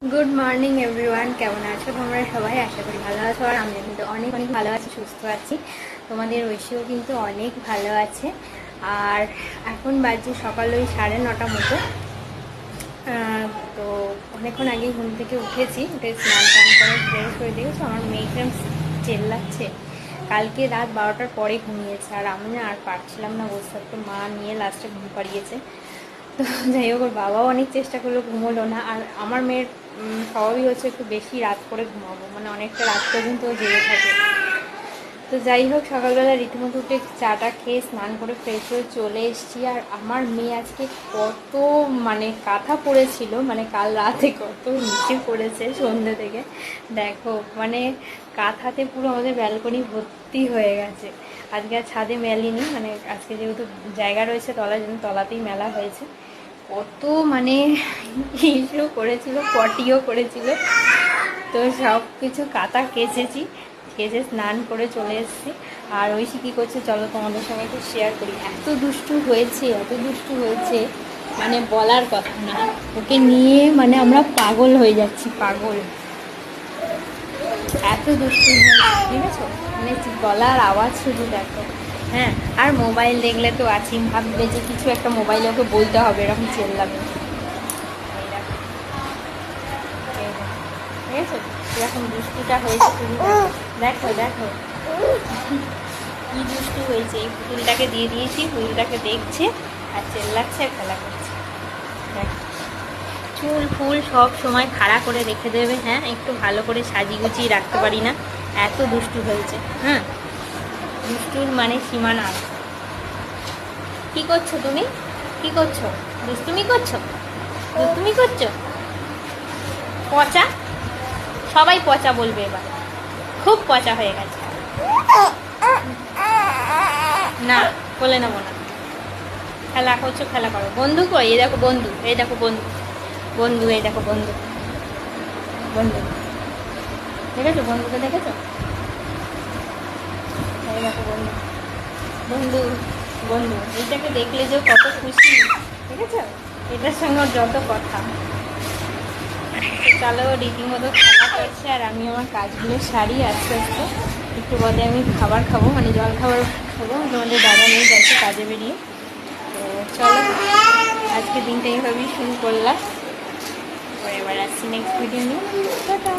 Good morning everyone, কেমন আছো তোমরা সবাই? আশা করি ভালো আছো। আর আমি কিন্তু অনেক অনেক ভালো আছি, সুস্থ আছি। তোমাদের ঐশীও কিন্তু অনেক ভালো আছে। আর এখন বাজে সকাল ওই 9:30 মতো। তো অনেকক্ষণ আগেই ঘুম থেকে উঠেছি, উঠে স্নান টান করে ফ্রেশ হয়ে দিয়েছি। আমার মেয়েকে চেল্লাচ্ছে, কালকে রাত 12টার পরে ঘুমিয়েছে। আর আমি না আর পারছিলাম না বসে থাকতে, মা নিয়ে লাস্টে ঘুম পাড়িয়েছে। তো যাই হোক, ওর বাবাও অনেক চেষ্টা করলো, ঘুমোলো না। আর আমার মেয়ের স্বভাবই হচ্ছে একটু বেশি রাত করে ঘুমাবো, মানে অনেকটা রাত পর্যন্ত ও জেগে থাকে। তো যাই হোক, সকালবেলা রীতিমতো উঠে চাটা খেয়ে স্নান করে ফ্রেশ হয়ে চলে এসেছি। আর আমার মেয়ে আজকে কত কাঁথা পড়েছিল, কাল রাতে কত নিচে পড়েছে সন্ধ্যে থেকে। দেখো কাঁথাতে পুরো আমাদের ব্যালকনি ভর্তি হয়ে গেছে। আজকে আর ছাদে মেলিনি, আজকে যেহেতু জায়গা রয়েছে তলার জন্য তলাতেই মেলা হয়েছে। কত ইস্যু করেছিল, পটিও করেছিল। তো সব কিছু কাঁথা কেচেছি, কেচে স্নান করে চলে এসেছি। আর ঐশী কী করছে চলো তোমাদের সঙ্গে একটু শেয়ার করি। এত দুষ্টু হয়েছে, এত দুষ্টু হয়েছে, বলার কথা না। ওকে নিয়ে আমরা পাগল হয়ে যাচ্ছি, পাগল। এত দুষ্টু হয়েছে, ঠিক আছে? গলার আওয়াজ শুধু দেখো। হ্যাঁ, আর মোবাইল দেখলে তো আছি, ভাববে যে কিছু একটা মোবাইলে ওকে বলতে হবে, এরকম চেল্লাবে। ঠিক আছে, এরকম দুষ্টুটা হয়েছে শুধু দেখো। দেখো কি দুষ্টু হয়েছে। এই পুতুলটাকে দিয়ে দিয়েছি, পুতুলটাকে দেখছে আর চেল্লাচ্ছে আর খেলা করছে। দেখো, চুল ফুল সব সময় খাড়া করে রেখে দেবে। হ্যাঁ, একটু ভালো করে সাজিয়ে গুছিয়ে রাখতে পারি না, এত দুষ্টু হয়েছে। হ্যাঁ, দুষ্টুর সীমানা। কি করছো তুমি? কি করছো? দুষ্টুমি করছো? দুষ্টুমি করছো? পচা, সবাই পচা বলবে এবার, খুব পচা হয়ে গেছে। না, বলে নেবো না। খেলা করছো, খেলা করো। বন্ধু কই? এই দেখো বন্ধু, এই দেখো বন্ধু, বন্ধু এই দেখো বন্ধু, বন্ধু দেখেছো? বন্ধুকে দেখেছো? এই দেখো বন্ধু, বন্ধু, বন্ধু। এইটাকে দেখলে যে কত খুশি, দেখেছো? এটার সঙ্গে ওর যত কথা। চলো, রীতিমতো খেলা করছে আর আমি আমার কাজগুলো সারি আস্তে আস্তে। একটু বাদে আমি খাবার খাবো, জল খাবার খাবো। তোমাদের দাদা নিয়ে যাচ্ছে কাজে বেরিয়ে। তো চলো, আজকে দিনটা এইভাবেই শুরু করলাম। এবার আসছি নেক্সট ভিডিও নিয়ে। টাটা।